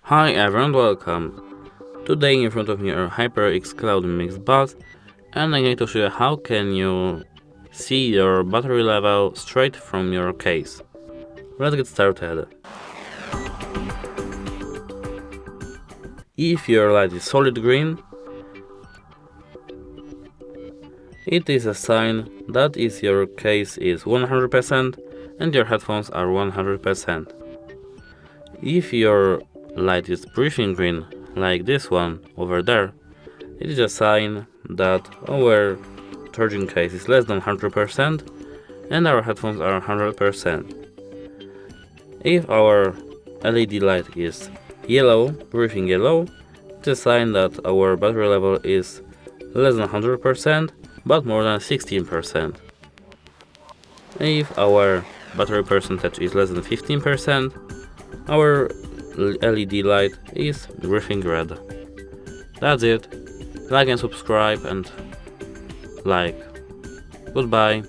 Hi everyone, welcome. Today in front of me are HyperX Cloud Mix Buds, and I'm going to show you how can you see your battery level straight from your case. Let's get started. If your light is solid green, it is a sign that your case is 100% and your headphones are 100%. If your light is breathing green, like this one over there, it is a sign that our charging case is less than 100% and our headphones are 100%. If our LED light is yellow, breathing yellow, it's a sign that our battery level is less than 100% but more than 16%. If our battery percentage is less than 15%, our LED light is breathing red. That's it. Like and subscribe and like. Goodbye.